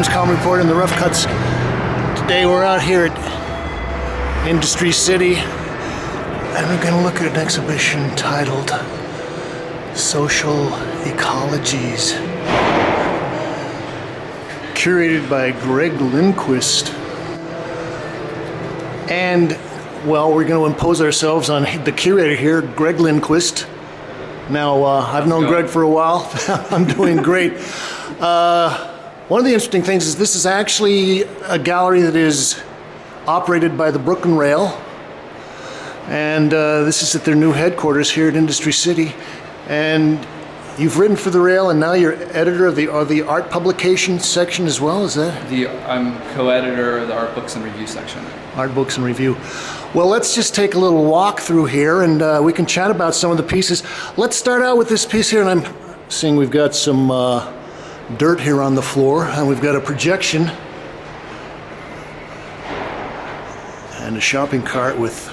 James Kalm reporting the Rough Cuts. Today we're out here at Industry City and we're going to look at an exhibition titled Social Ecologies, curated by Greg Lindquist. And, well, we're going to impose ourselves on the curator here, Greg Lindquist. Now, I've known Greg for a while. I'm doing great. One of the interesting things is this is actually a gallery that is operated by the Brooklyn Rail. And this is at their new headquarters here at Industry City. And you've written for the Rail, and now you're editor of the art publication section as well, is that? I'm co-editor of the art books and review section. Art books and review. Well, let's just take a little walk through here, and we can chat about some of the pieces. Let's start out with this piece here, and I'm seeing we've got some dirt here on the floor, and we've got a projection and a shopping cart with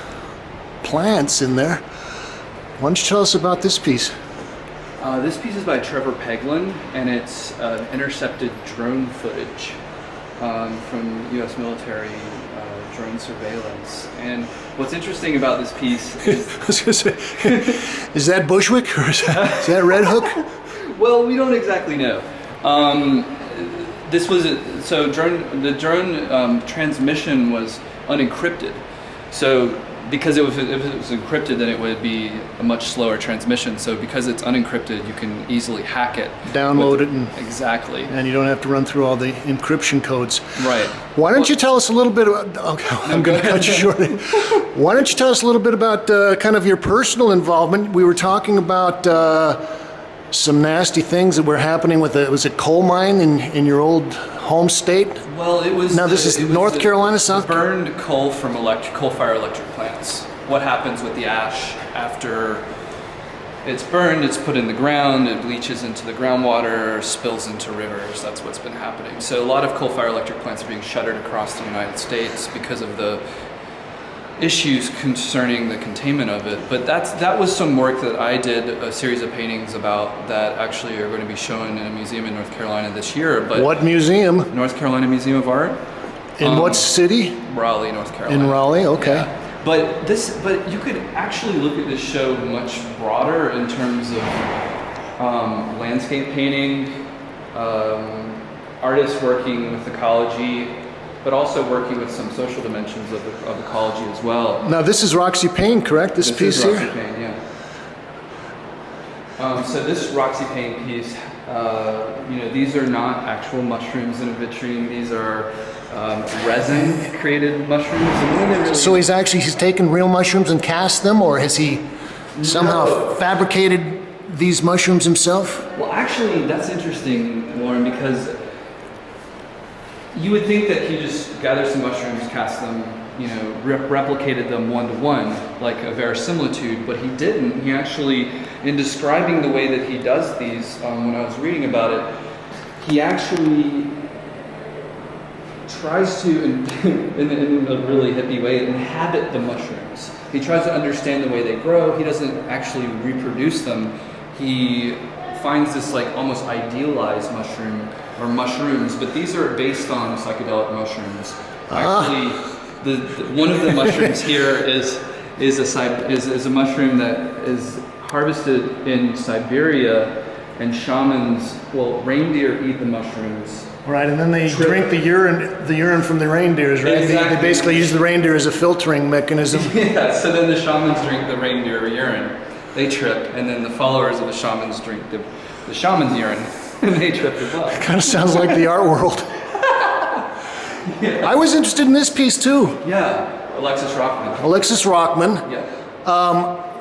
plants in there. Why don't you tell us about this piece? This piece is by Trevor Paglen, and it's intercepted drone footage from U.S. military drone surveillance. And what's interesting about this piece is... Is that Bushwick or is that Red Hook? Well, we don't exactly know. The drone transmission was unencrypted. So because if it was encrypted, then it would be a much slower transmission. So because it's unencrypted, you can easily hack it. Download it. Exactly. And you don't have to run through all the encryption codes. Right. Why don't you tell us a little bit about... Okay, I'm going to cut you short. Why don't you tell us a little bit about kind of your personal involvement? We were talking about some nasty things that were happening with was it coal mine in your old home state? Well, it was. Now this is North Carolina, South Carolina? Burned coal from coal-fired electric plants. What happens with the ash after it's burned? It's put in the ground, it leaches into the groundwater, spills into rivers. That's what's been happening. So a lot of coal-fired electric plants are being shuttered across the United States because of the issues concerning the containment of it. But that was some work that I did, a series of paintings about that actually are going to be shown in a museum in North Carolina this year. But what museum? North Carolina Museum of Art. In what city? Raleigh, North Carolina. In Raleigh, okay. Yeah. But you could actually look at this show much broader in terms of landscape painting, artists working with ecology, but also working with some social dimensions of ecology as well. Now this is Roxy Paine, correct? This piece here? Roxy Paine, yeah. So this Roxy Paine piece, these are not actual mushrooms in a vitrine. These are resin-created mushrooms. So he's taken real mushrooms and cast them, or has he somehow fabricated these mushrooms himself? Well, actually, that's interesting, Lauren, because you would think that he just gathered some mushrooms, cast them, replicated them one-to-one, like a verisimilitude, but he didn't. He actually, in describing the way that he does these, when I was reading about it, he actually tries to, in a really hippie way, inhabit the mushrooms. He tries to understand the way they grow. He doesn't actually reproduce them. He finds this like almost idealized mushroom or mushrooms, but these are based on psychedelic mushrooms. Actually, one of the mushrooms here is a mushroom that is harvested in Siberia, and shamans, reindeer eat the mushrooms. Right, and then they drink the urine from the reindeers, right? Exactly. They basically use the reindeer as a filtering mechanism. Yeah, so then the shamans drink the reindeer urine. They trip, and then the followers of the shamans drink the shaman's urine, and they trip as well. It kind of sounds like the art world. Yeah. I was interested in this piece too. Yeah, Alexis Rockman. Alexis Rockman. Yeah.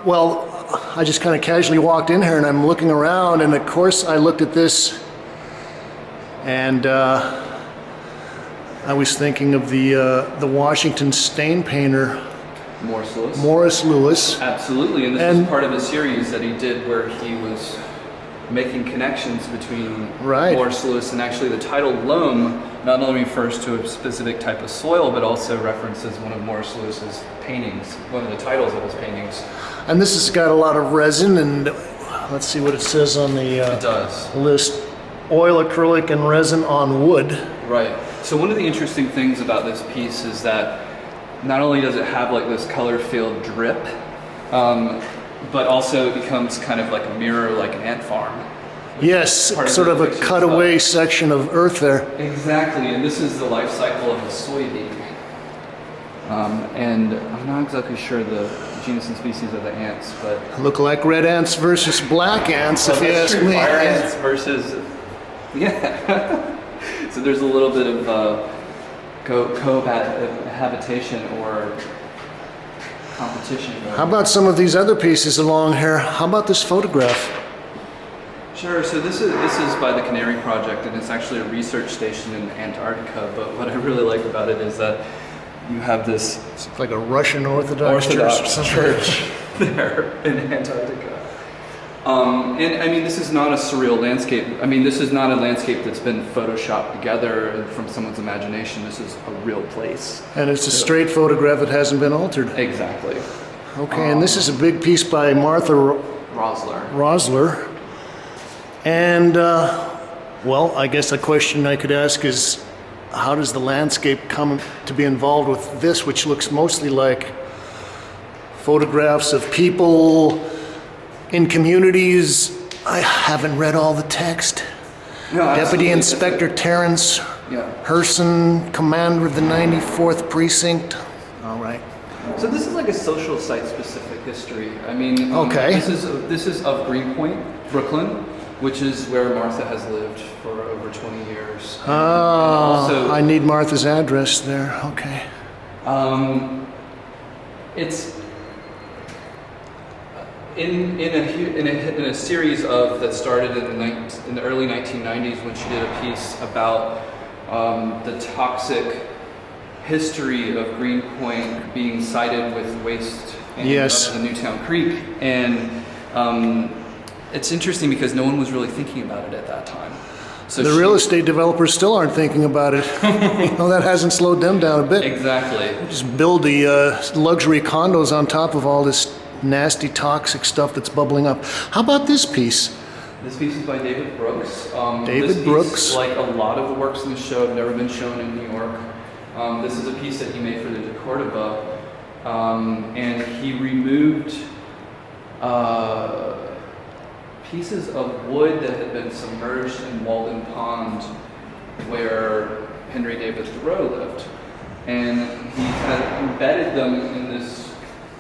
Well, I just kind of casually walked in here and I'm looking around, and of course I looked at this and I was thinking of the Washington stain painter Morris Louis. Absolutely, and this is part of a series that he did where he was making connections between Morris Louis, and actually the title loam not only refers to a specific type of soil, but also references one of Morris Louis's paintings, one of the titles of his paintings. And this has got a lot of resin, and let's see what it says on the it does. list. Oil, acrylic, and resin on wood. Right. So one of the interesting things about this piece is that not only does it have like this color filled drip, but also it becomes kind of like a mirror, like an ant farm. Yes, sort of a cutaway section of earth there. Exactly, and this is the life cycle of a soybean. And I'm not exactly sure the genus and species of the ants, but... Look like red ants versus black ants, if you ask me. Fire ants versus... Yeah. So there's a little bit of cohabitation or competition going on. How about some of these other pieces along here? How about this photograph? Sure. So this is by the Canary Project, and it's actually a research station in Antarctica. But what I really like about it is that you have this it's like a Russian Orthodox church there in Antarctica. And I mean, this is not a surreal landscape. I mean, this is not a landscape that's been photoshopped together from someone's imagination. This is a real place. And it's a straight photograph that hasn't been altered. Exactly. Okay, and this is a big piece by Martha Rosler. And, well, I guess a question I could ask is, how does the landscape come to be involved with this, which looks mostly like photographs of people in communities? I haven't read all the text. No, Deputy Inspector Terrence Herson, commander of the 94th Precinct. All right. So this is like a social site-specific history. I mean, okay. This is of Greenpoint, Brooklyn, which is where Martha has lived for over 20 years. Also, I need Martha's address there. Okay. It's in a series of that started in the early 1990s when she did a piece about the toxic history of Greenpoint being cited with waste of the Newtown Creek, and it's interesting because no one was really thinking about it at that time. So the real estate developers still aren't thinking about it. That hasn't slowed them down a bit. Exactly. They just build the luxury condos on top of all this nasty, toxic stuff that's bubbling up. How about this piece? This piece is by David Brooks. David Brooks. Like a lot of the works in the show, have never been shown in New York. This is a piece that he made for the de Cordoba, and he removed pieces of wood that had been submerged in Walden Pond, where Henry David Thoreau lived, and he had embedded them in this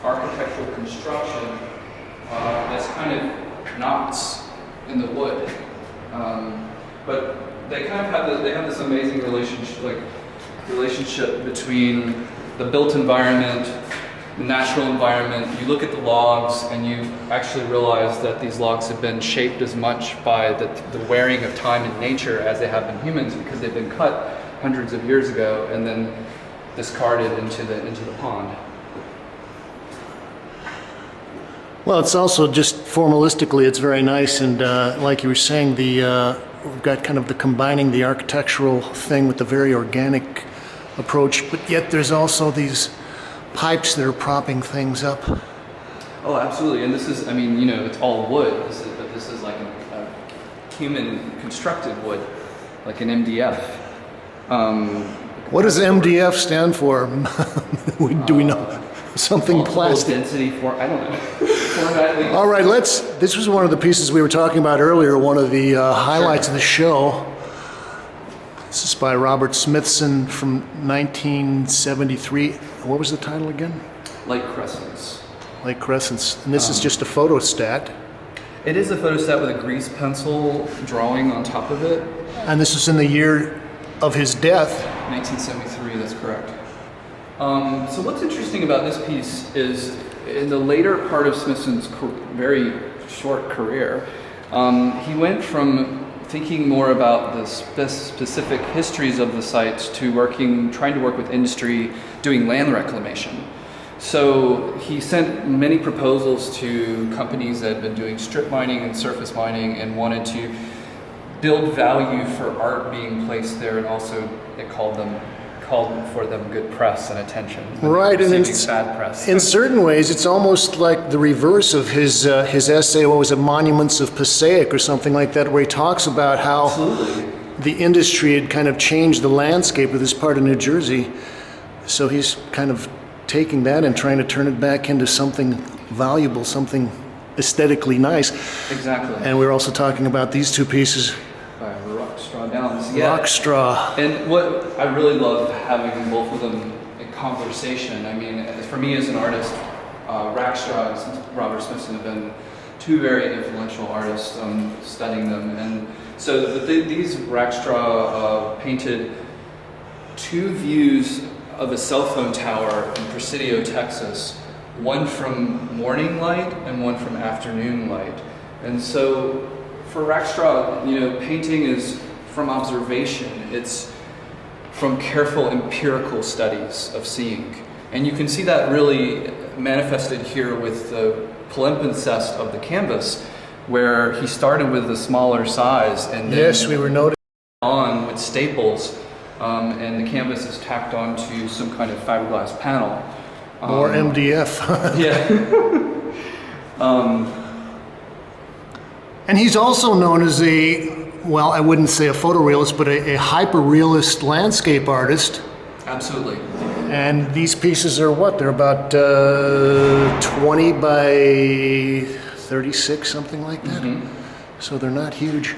architectural construction as kind of knots in the wood. But they kind of have this amazing relationship between the built environment, the natural environment. You look at the logs and you actually realize that these logs have been shaped as much by the wearing of time in nature as they have been humans, because they've been cut hundreds of years ago and then discarded into the pond. Well, it's also just formalistically, it's very nice, and like you were saying, we've got kind of the combining the architectural thing with the very organic approach, but yet there's also these pipes that are propping things up. Oh, absolutely. And this is, I mean, it's all wood, but this is like a human constructed wood, like an MDF. What does MDF stand for? Do we know? Something plastic. Density I don't know. All right, this was one of the pieces we were talking about earlier, one of the highlights of the show. This is by Robert Smithson from 1973. What was the title again? Lake Crescents. Lake Crescents. And this is just a photostat. It is a photostat with a grease pencil drawing on top of it. And this is in the year of his death. 1973, that's correct. So what's interesting about this piece is in the later part of Smithson's very short career, he went from thinking more about the specific histories of the sites to trying to work with industry doing land reclamation. So he sent many proposals to companies that had been doing strip mining and surface mining and wanted to build value for art being placed there, and also it called for them good press and attention. Right, and bad press. In certain ways, it's almost like the reverse of his essay. What was it, Monuments of Passaic or something like that, where he talks about how the industry had kind of changed the landscape of this part of New Jersey. So he's kind of taking that and trying to turn it back into something valuable, something aesthetically nice. Exactly. And we're also talking about these two pieces. By Rackstraw Downes. Rockstraw. And what I really love having both of them in conversation. I mean, for me as an artist, Rackstraw and Robert Smithson have been two very influential artists studying them. And so these Rackstraw painted two views of a cell phone tower in Presidio, Texas, one from morning light and one from afternoon light. And so for Rackstraw, painting is from observation. It's from careful empirical studies of seeing. And you can see that really manifested here with the palimpsest of the canvas, where he started with a smaller size and then Yes, we were noticing. on with staples, and the canvas is tacked onto some kind of fiberglass panel. More MDF. Yeah. And he's also known as I wouldn't say a photorealist, but a hyper-realist landscape artist. Absolutely. And these pieces are what? They're about 20 by 36, something like that. Mm-hmm. So they're not huge.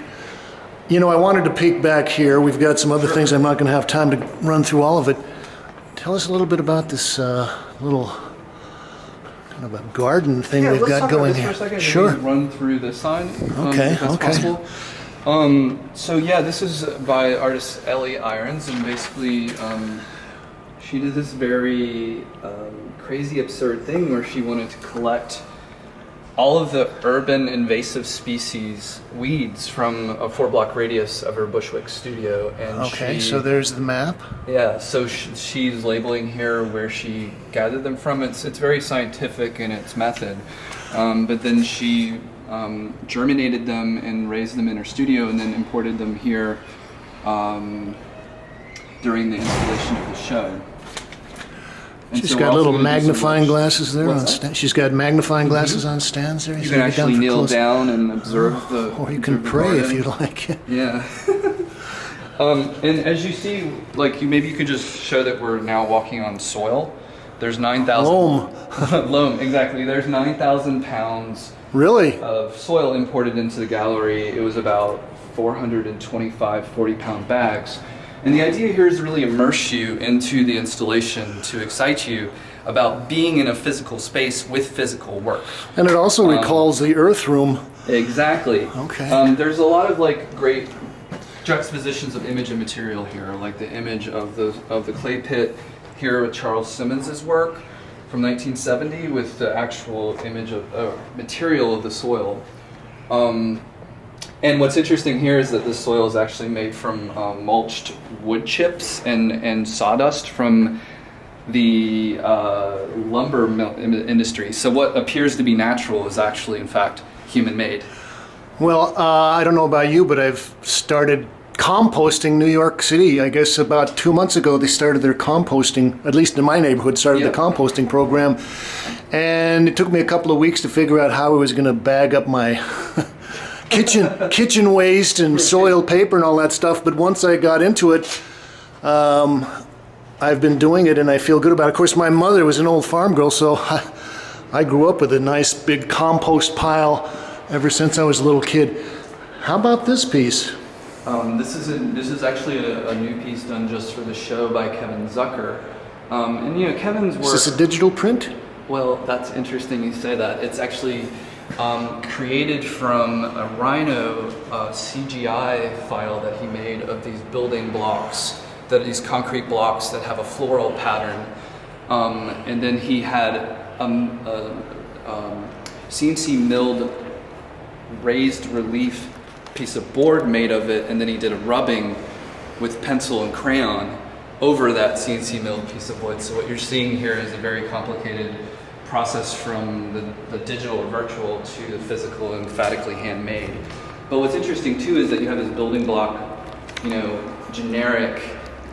I wanted to peek back here. We've got some other things. I'm not going to have time to run through all of it. Tell us a little bit about this little kind of a garden thing we've got going here. For a second. Sure. Run through this side. Okay. If that's possible. This is by artist Ellie Irons, and basically she did this very crazy, absurd thing where she wanted to collect all of the urban invasive species weeds from a 4-block radius of her Bushwick studio. And so there's the map. Yeah, so she's labeling here where she gathered them from. It's very scientific in its method, but then she germinated them and raised them in her studio, and then imported them here during the installation of the show. And She's so got we're little also gonna do some magnifying watch- glasses there. What's that? She's got magnifying glasses on stands there. You so can get actually for kneel close. down and observe the. Or you can observe the pray if garden. you like. Yeah. And as you see, maybe you could just show that we're now walking on soil. There's 9,000. Loam. Loam, exactly. There's 9,000 pounds Really? of soil imported into the gallery. It was about 425 40-pound bags. And the idea here is to really immerse you into the installation, to excite you about being in a physical space with physical work. And it also recalls the Earth Room. Exactly. Okay. There's a lot of great juxtapositions of image and material here, like the image of the clay pit here with Charles Simonds' work from 1970 with the actual image of material of the soil. And what's interesting here is that this soil is actually made from mulched wood chips and sawdust from the lumber industry. So what appears to be natural is actually, in fact, human-made. Well, I don't know about you, but I've started composting New York City. I guess about 2 months ago they started their composting, at least in my neighborhood, started the composting program. And it took me a couple of weeks to figure out how I was going to bag up my kitchen waste and soiled paper and all that stuff. But once I got into it, I've been doing it and I feel good about it. Of course, my mother was an old farm girl, so I grew up with a nice big compost pile ever since I was a little kid. How about this piece? This is actually a new piece done just for the show by Kevin Zucker. Kevin's work. Is this a digital print? Well, that's interesting you say that. It's actually created from a Rhino CGI file that he made of these building blocks, these concrete blocks that have a floral pattern. And then he had a CNC milled raised relief piece of board made of it, and then he did a rubbing with pencil and crayon over that CNC milled piece of wood. So what you're seeing here is a very complicated process from the digital or virtual to the physical, emphatically handmade. But what's interesting too is that you have this building block, generic,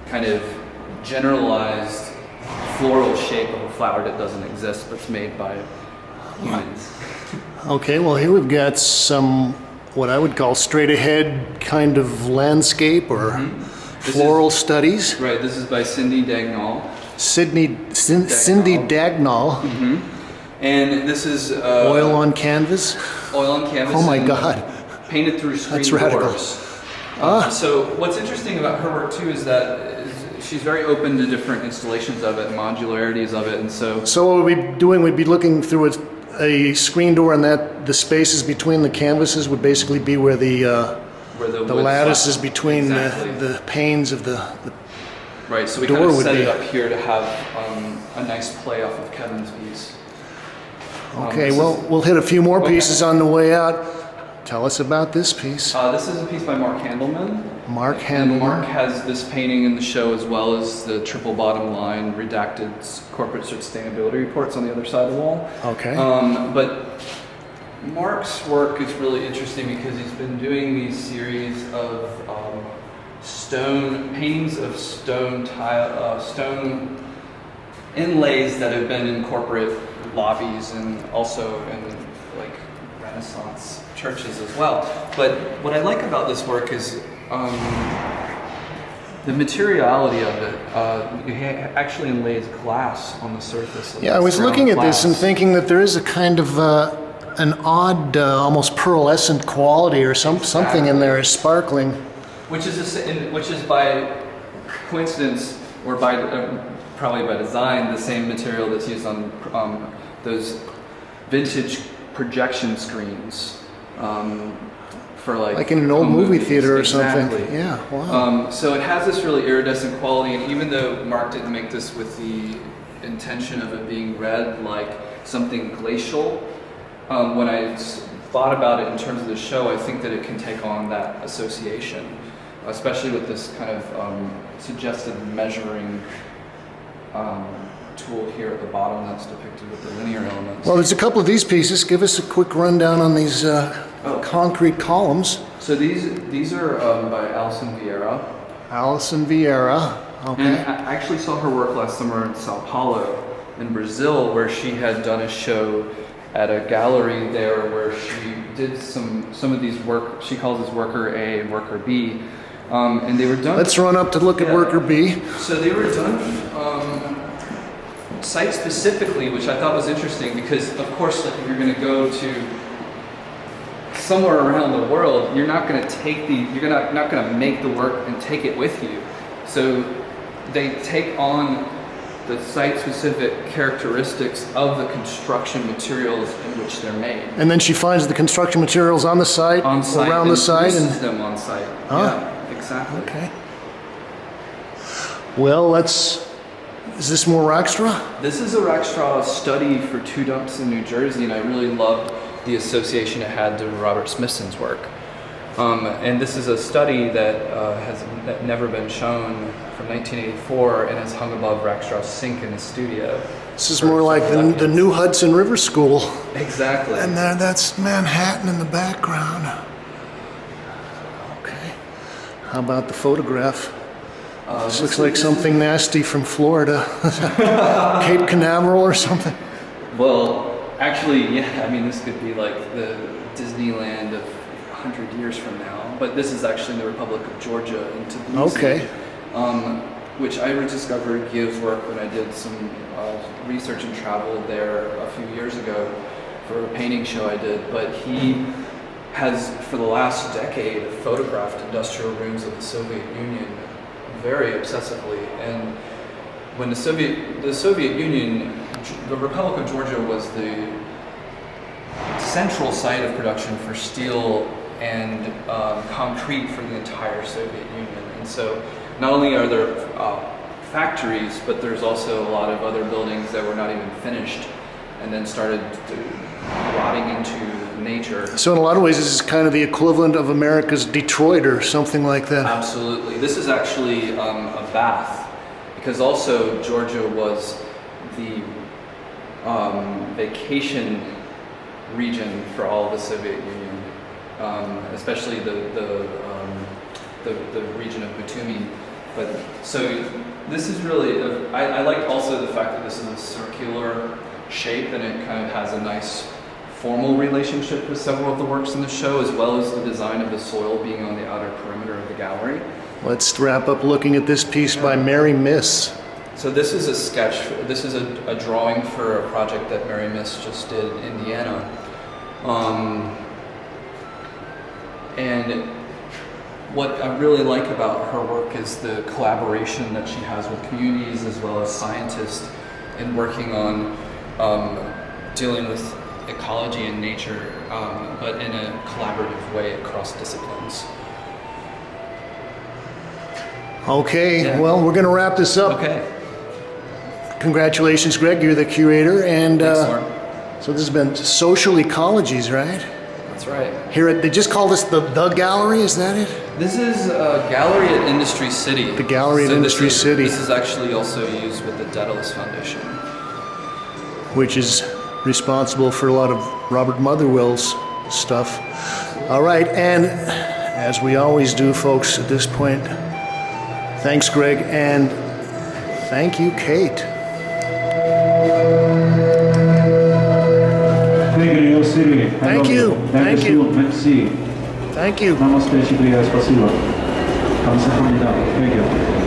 kind of generalized floral shape of a flower that doesn't exist, but it's made by humans. Okay, well here we've got some what I would call straight ahead kind of landscape or floral studies. Right, this is by Cindy Daignault. Cindy Daignault. And this is Oil on canvas. Oil on canvas. Oh my and God. Painted through screen That's radical. doors. So what's interesting about her work too is that she's very open to different installations of it, and modularities of it, and so. So what we'd be doing, we'd be looking through a screen door, and that the spaces between the canvases would basically be where the wood lattices slot- between exactly. the panes of the Right, so we door kind of would set be. it up here to have a nice play off of Kevin's views. Okay, this well, is- we'll hit a few more Okay. pieces on the way out. Tell us about this piece. This is a piece by Marc Handelman. Marc And Handelman. Marc has this painting in the show as well as the triple bottom line redacted corporate sustainability reports on the other side of the wall. Okay. But Marc's work is really interesting because he's been doing these series of stone paintings of stone inlays that have been in corporate lobbies and also in like Renaissance churches as well. But what I like about this work is the materiality of it. It actually inlays glass on the surface of Yeah, I this was ground looking at this and glass. thinking that there is a kind of an odd, almost pearlescent quality or something in there is sparkling. Which is by coincidence or by probably by design the same material that's used on those vintage projection screens for like in an old home movie movies. theater or Exactly. something. Yeah, wow. So it has this really iridescent quality, and even though Marc didn't make this with the intention of it being read like something glacial, when I thought about it in terms of the show, I think that it can take on that association, especially with this kind of suggestive measuring tool here at the bottom that's depicted with the linear elements. Well, there's a couple of these pieces. Give us a quick rundown on these concrete columns. So these are by Allyson Vieira. Allyson Vieira. Okay. And I actually saw her work last summer in Sao Paulo in Brazil, where she had done a show at a gallery there where she did some of these work. She calls this worker A and worker B. And they were done. Let's run up to look at worker B. So they were done site specifically, which I thought was interesting because, of course, like if you're going to go to somewhere around the world, you're not going to not going to make the work and take it with you. So they take on the site-specific characteristics of the construction materials in which they're made. And then she finds the construction materials on the site, On site, around the site, uses them on site. Oh. Yeah, exactly. Okay. Well, is this more Rackstraw? This is a Rackstraw study for Two Dumps in New Jersey, and I really love the association it had to Robert Smithson's work. And this is a study that has never been shown from 1984 and is hung above Rackstraw's sink in his studio. This is more like the new Hudson River School. Exactly. And that's Manhattan in the background. Okay. How about the photograph? This looks like something nasty from Florida. Cape Canaveral or something. Well, actually, yeah, I mean, this could be like the Disneyland of 100 years from now, but this is actually in the Republic of Georgia in Tbilisi. Okay. Which I rediscovered Gio's work when I did some research and travel there a few years ago for a painting show I did, but he has, for the last decade, photographed industrial rooms of the Soviet Union very obsessively. And when the Soviet Union, the Republic of Georgia was the central site of production for steel and concrete for the entire Soviet Union. And so not only are there factories, but there's also a lot of other buildings that were not even finished and then started rotting into nature. So in a lot of ways, this is kind of the equivalent of America's Detroit or something like that. Absolutely. This is actually a bath, because also Georgia was the vacation region for all of the Soviet Union, especially the region of Batumi. But so this is really, I like also the fact that this is a circular shape and it kind of has a nice formal relationship with several of the works in the show, as well as the design of the soil being on the outer perimeter of the gallery. Let's wrap up looking at this piece by Mary Miss. So this is a sketch, this is a drawing for a project that Mary Miss just did in Indiana. And what I really like about her work is the collaboration that she has with communities as well as scientists in working on dealing with ecology and nature, but in a collaborative way across disciplines. Okay, Yeah. well, we're going to wrap this up. Okay. Congratulations, Greg. You're the curator. And Thanks, Lauren. so this has been Social Ecologies, right? That's right. Here, they just called us the gallery, is that it? This is a gallery at Industry City. The gallery at Industry City. This is actually also used with the Daedalus Foundation. Which is responsible for a lot of Robert Motherwell's stuff. All right, and as we always do, folks, at this point, thanks, Greg, and thank you, Kate. Thank you. Thank you. Merci. Thank you. Namaste, शुक्रिया, спасибо. Kamsahamnida. Thank you.